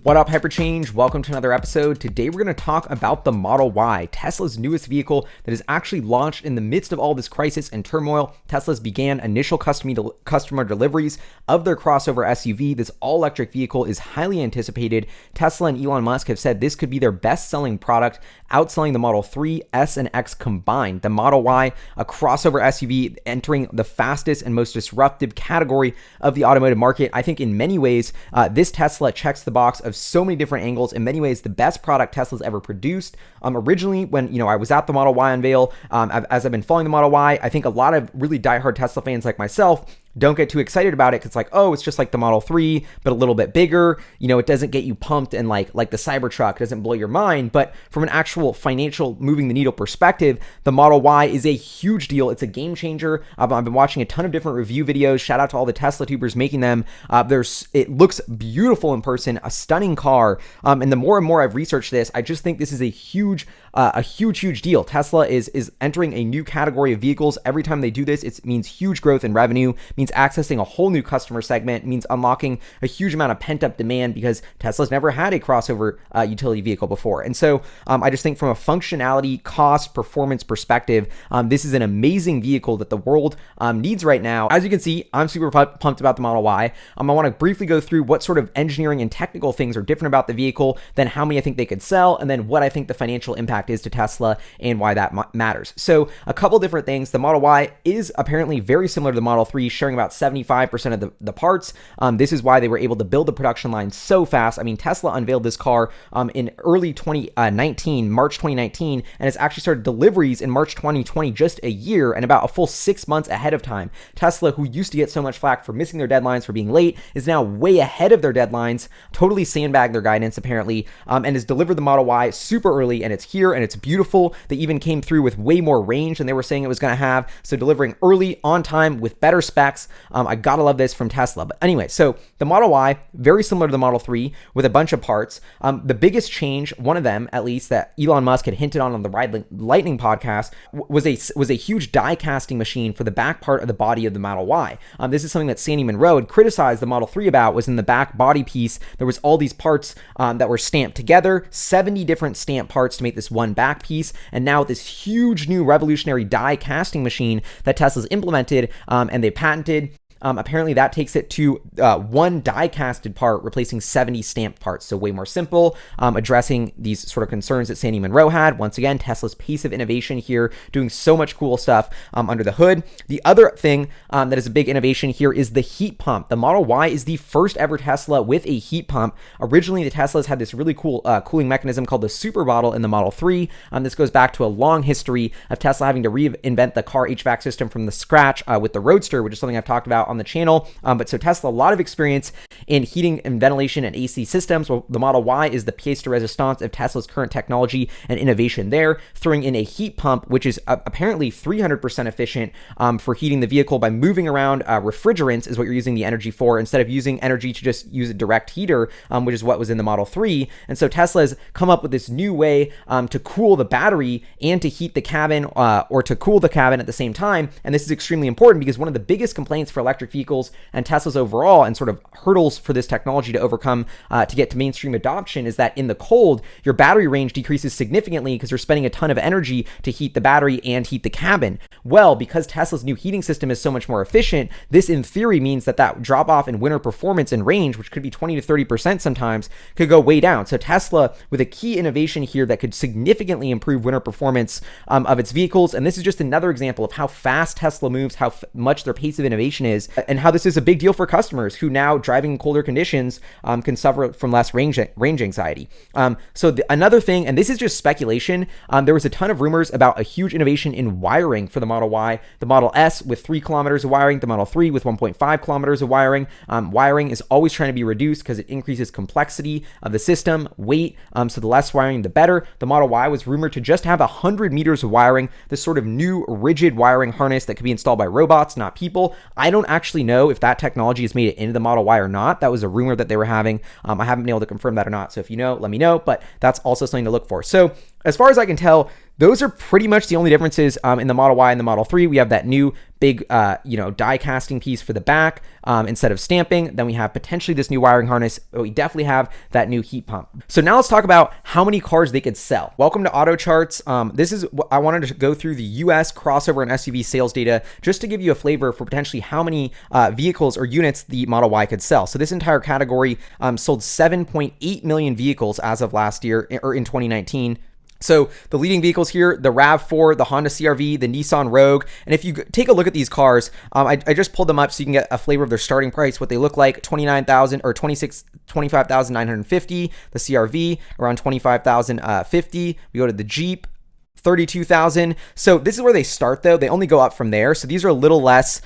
What up, Hyperchange? Welcome to another episode. Today we're going to talk about the Model Y, Tesla's newest vehicle that is actually launched in the midst of all this crisis and turmoil. Tesla's began initial customer deliveries of their crossover SUV. This all-electric vehicle is highly anticipated. Tesla and Elon Musk have said this could be their best-selling product, outselling the Model 3, S, and X combined. The Model Y, a crossover SUV entering the fastest and most disruptive category of the automotive market. I think in many ways, this Tesla checks the box of so many different angles. In many ways, the best product Tesla's ever produced. Originally, when I was at the Model Y unveil, as I've been following the Model Y, I think a lot of really diehard Tesla fans like myself don't get too excited about it because it's like, oh, it's just like the Model 3, but a little bit bigger. It doesn't get you pumped and like the Cybertruck doesn't blow your mind. But from an actual financial moving the needle perspective, the Model Y is a huge deal. It's a game changer. I've been watching a ton of different review videos. Shout out to all the Tesla tubers making them. It looks beautiful in person, a stunning car. And the more and more I've researched this, I just think this is a huge deal. Tesla is entering a new category of vehicles. Every time they do this, it means huge growth in revenue, means accessing a whole new customer segment, means unlocking a huge amount of pent-up demand because Tesla's never had a crossover utility vehicle before. And so I just think from a functionality, cost, performance perspective, this is an amazing vehicle that the world needs right now. As you can see, I'm super pumped about the Model Y. I want to briefly go through what sort of engineering and technical things are different about the vehicle, then how many I think they could sell, and then what I think the financial impact is to Tesla and why that matters. So a couple different things. The Model Y is apparently very similar to the Model 3, sharing about 75% of the parts. This is why they were able to build the production line so fast. I mean, Tesla unveiled this car in early 2019, March 2019, and it's actually started deliveries in March 2020, just a year and about a full 6 months ahead of time. Tesla, who used to get so much flack for missing their deadlines, for being late, is now way ahead of their deadlines, totally sandbagged their guidance apparently, and has delivered the Model Y super early, and it's here and it's beautiful. They even came through with way more range than they were saying it was going to have. So delivering early, on time, with better specs. I gotta love this from Tesla. But anyway, so the Model Y, very similar to the Model 3 with a bunch of parts. The biggest change, one of them at least, that Elon Musk had hinted on the Ride Lightning podcast was a huge die casting machine for the back part of the body of the Model Y. This is something that Sandy Munro had criticized the Model 3 about, was in the back body piece. There was all these parts that were stamped together, 70 different stamp parts to make this one back piece. And now with this huge new revolutionary die casting machine that Tesla's implemented and they patented, apparently that takes it to one die casted part, replacing 70 stamped parts. So way more simple, addressing these sort of concerns that Sandy Munro had. Once again, Tesla's pace of innovation here, doing so much cool stuff under the hood. The other thing that is a big innovation here is the heat pump. The Model Y is the first ever Tesla with a heat pump. Originally, the Teslas had this really cool cooling mechanism called the super bottle in the Model 3. This goes back to a long history of Tesla having to reinvent the car HVAC system from the scratch with the Roadster, which is something I've talked about on the channel. But so Tesla, a lot of experience in heating and ventilation and AC systems. Well, the Model Y is the pièce de résistance of Tesla's current technology and innovation there, throwing in a heat pump, which is apparently 300% efficient for heating the vehicle by moving around refrigerants is what you're using the energy for, instead of using energy to just use a direct heater, which is what was in the Model 3. And so Tesla has come up with this new way to cool the battery and to heat the cabin or to cool the cabin at the same time. And this is extremely important because one of the biggest complaints for electric vehicles and Teslas overall, and sort of hurdles for this technology to overcome to get to mainstream adoption, is that in the cold, your battery range decreases significantly because you're spending a ton of energy to heat the battery and heat the cabin. Well, because Tesla's new heating system is so much more efficient, this in theory means that drop off in winter performance and range, which could be 20 to 30% sometimes, could go way down. So Tesla, with a key innovation here that could significantly improve winter performance of its vehicles. And this is just another example of how fast Tesla moves, how much their pace of innovation is, and how this is a big deal for customers who now, driving in colder conditions, can suffer from less range anxiety. Another thing, and this is just speculation, there was a ton of rumors about a huge innovation in wiring for the Model Y. The Model S with 3 kilometers of wiring, the Model 3 with 1.5 kilometers of wiring. Wiring is always trying to be reduced because it increases complexity of the system, weight, so the less wiring, the better. The Model Y was rumored to just have 100 meters of wiring, this sort of new rigid wiring harness that could be installed by robots, not people. I don't actually know if that technology has made it into the Model Y or not. That was a rumor that they were having. I haven't been able to confirm that or not. So if you know, let me know, but that's also something to look for. So as far as I can tell, those are pretty much the only differences in the Model Y and the Model 3. We have that new big, die casting piece for the back instead of stamping. Then we have potentially this new wiring harness, but we definitely have that new heat pump. So now let's talk about how many cars they could sell. Welcome to Auto Charts. This is I wanted to go through the US crossover and SUV sales data just to give you a flavor for potentially how many vehicles or units the Model Y could sell. So this entire category sold 7.8 million vehicles as of last year, or in 2019. So the leading vehicles here, the RAV4, the Honda CR-V, the Nissan Rogue. And if you take a look at these cars, I just pulled them up so you can get a flavor of their starting price, what they look like. 29,000 or 25,950. The CR-V around 25,050. We go to the Jeep, 32,000. So this is where they start though. They only go up from there. So these are a little less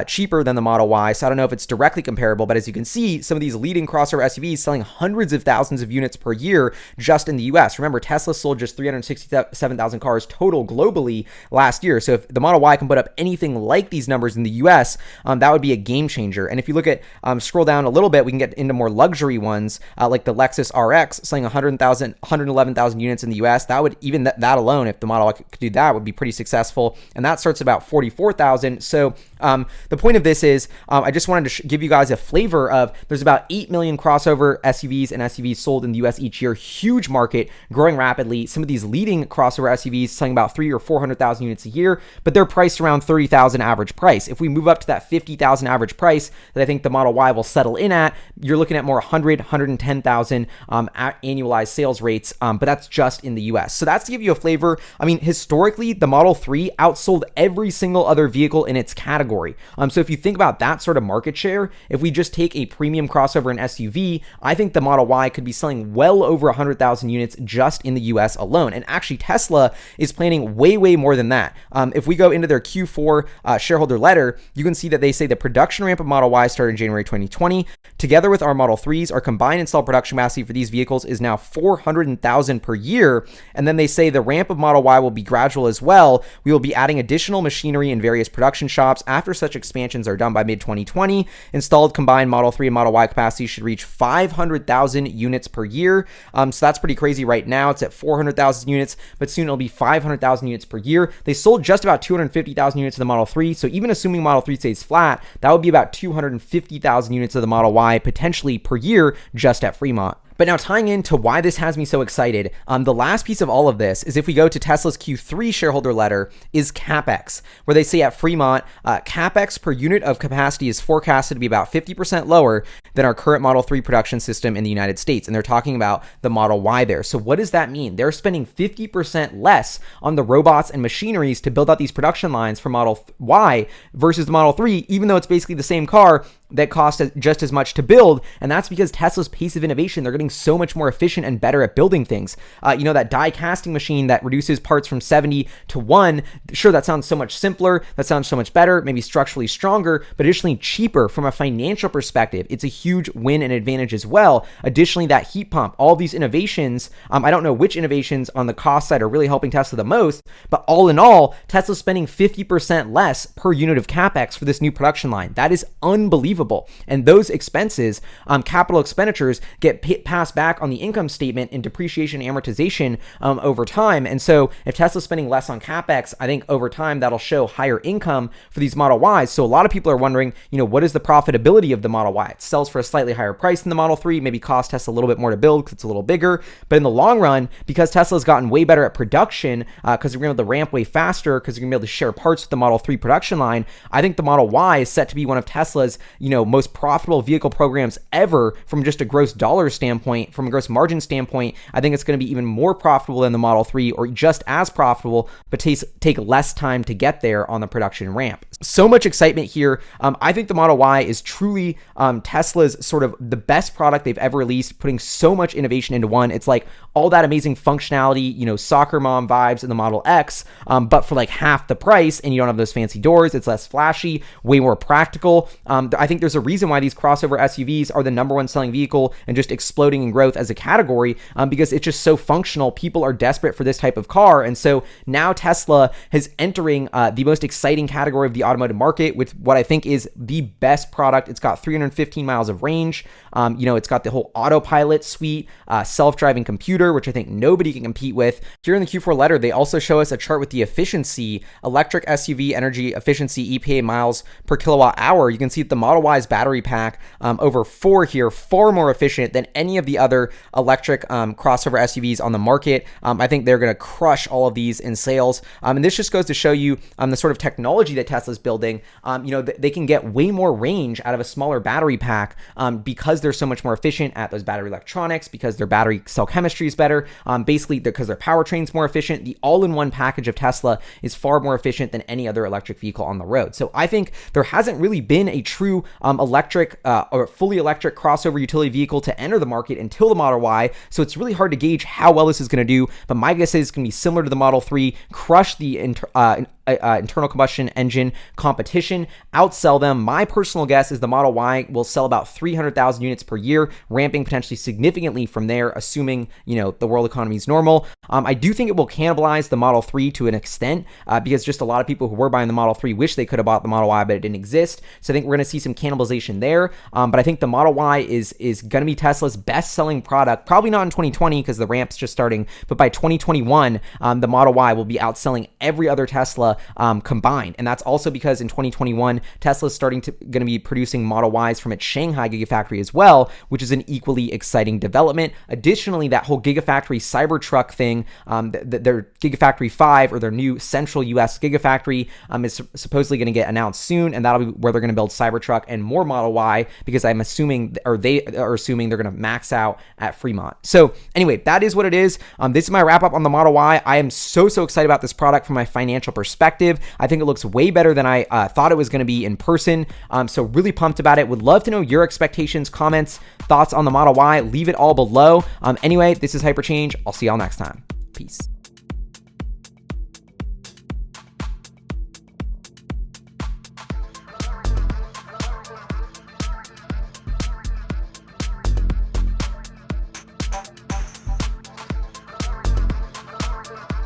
cheaper than the Model Y. So I don't know if it's directly comparable, but as you can see, some of these leading crossover SUVs selling hundreds of thousands of units per year just in the US. Remember, Tesla sold just 367,000 cars total globally last year. So if the Model Y can put up anything like these numbers in the US, that would be a game changer. And if you look at, scroll down a little bit, we can get into more luxury ones like the Lexus RX selling 111,000 units in the US. That would, even that alone, if the Model Y could do that, would be pretty successful. And that starts about 44,000. So the point of this is I just wanted to give you guys a flavor of there's about 8 million crossover SUVs and SUVs sold in the US each year. Huge market, growing rapidly. Some of these leading crossover SUVs selling about 300,000 or 400,000 units a year, but they're priced around 30,000 average price. If we move up to that 50,000 average price that I think the Model Y will settle in at, you're looking at more 110,000 annualized sales rates, but that's just in the US. So that's to give you a flavor. I mean, historically, the Model 3 outsold every single other vehicle in its category. So if you think about that sort of market share, if we just take a premium crossover and SUV, I think the Model Y could be selling well over 100,000 units just in the US alone. And actually, Tesla is planning way, way more than that. If we go into their Q4 shareholder letter, you can see that they say the production ramp of Model Y started in January 2020. Together with our Model 3s, our combined installed production capacity for these vehicles is now 400,000 per year. And then they say the ramp of Model Y will be gradual as well. We will be adding additional machinery in various production shops after such expansions are done by mid-2020. Installed combined Model 3 and Model Y capacity should reach 500,000 units per year. So that's pretty crazy right now. It's at 400,000 units, but soon it'll be 500,000 units per year. They sold just about 250,000 units of the Model 3. So even assuming Model 3 stays flat, that would be about 250,000 units of the Model Y potentially per year just at Fremont. But now tying into why this has me so excited, the last piece of all of this is if we go to Tesla's Q3 shareholder letter is CAPEX, where they say at Fremont, CAPEX per unit of capacity is forecasted to be about 50% lower than our current Model 3 production system in the United States. And they're talking about the Model Y there. So what does that mean? They're spending 50% less on the robots and machineries to build out these production lines for Model Y versus the Model 3, even though it's basically the same car that cost just as much to build. And that's because Tesla's pace of innovation, they're getting so much more efficient and better at building things. That die casting machine that reduces parts from 70 to 1, sure, that sounds so much simpler, that sounds so much better, maybe structurally stronger, but additionally cheaper from a financial perspective. It's a huge win and advantage as well. Additionally, that heat pump, all these innovations, I don't know which innovations on the cost side are really helping Tesla the most, but all in all, Tesla's spending 50% less per unit of CAPEX for this new production line. That is unbelievable. And those expenses, capital expenditures, get passed back on the income statement in depreciation and amortization over time. And so if Tesla's spending less on CAPEX, I think over time that'll show higher income for these Model Ys. So a lot of people are wondering, what is the profitability of the Model Y? It sells for a slightly higher price than the Model 3, maybe cost Tesla a little bit more to build because it's a little bigger. But in the long run, because Tesla's gotten way better at production, because they're going to be able to ramp way faster, because they're going to be able to share parts with the Model 3 production line, I think the Model Y is set to be one of Tesla's, most profitable vehicle programs ever from just a gross dollar standpoint, from a gross margin standpoint. I think it's going to be even more profitable than the Model 3 or just as profitable, but take less time to get there on the production ramp. So much excitement here. I think the Model Y is truly Tesla's sort of the best product they've ever released, putting so much innovation into one. It's like all that amazing functionality, soccer mom vibes in the Model X, but for like half the price, and you don't have those fancy doors. It's less flashy, way more practical. I think there's a reason why these crossover SUVs are the number one selling vehicle and just exploding in growth as a category, because it's just so functional. People are desperate for this type of car. And so now Tesla is entering the most exciting category of the automotive market with what I think is the best product. It's got 315 miles of range. It's got the whole autopilot suite, self-driving computer, which I think nobody can compete with. Here in the Q4 letter, they also show us a chart with the efficiency, electric SUV energy efficiency, EPA miles per kilowatt hour. You can see that the Model Y's battery pack over 4 here, far more efficient than any of the other electric crossover SUVs on the market. I think they're going to crush all of these in sales. And this just goes to show you the sort of technology that Tesla's building. They can get way more range out of a smaller battery pack because they're so much more efficient at those battery electronics, because their battery cell chemistry is better, basically because their powertrain's more efficient. The all-in-one package of Tesla is far more efficient than any other electric vehicle on the road. So I think there hasn't really been a true electric or fully electric crossover utility vehicle to enter the market until the Model Y. So it's really hard to gauge how well this is going to do. But my guess is it's going to be similar to the Model 3, crush the internal combustion engine competition, outsell them. My personal guess is the Model Y will sell about 300,000 units per year, ramping potentially significantly from there, assuming, the world economy is normal. I do think it will cannibalize the Model 3 to an extent because just a lot of people who were buying the Model 3 wish they could have bought the Model Y, but it didn't exist. So I think we're going to see some cannibalization there. But I think the Model Y is going to be Tesla's best-selling product, probably not in 2020 because the ramp's just starting, but by 2021, the Model Y will be outselling every other Tesla combined. And that's also because in 2021, Tesla's going to be producing Model Ys from its Shanghai Gigafactory as well, which is an equally exciting development. Additionally, that whole Gigafactory Cybertruck thing, their Gigafactory 5 or their new central US Gigafactory is supposedly going to get announced soon, and that'll be where they're going to build Cybertruck and more Model Y because I'm assuming, or they are assuming, they're going to max out at Fremont. So anyway, that is what it is. This is my wrap up on the Model Y. I am so excited about this product from my financial perspective. I think it looks way better than I thought it was going to be in person. So really pumped about it. Would love to know your expectations, comments, thoughts on the Model Y. Leave it all below. Anyway, this is Hyperchange. I'll see y'all next time. Peace.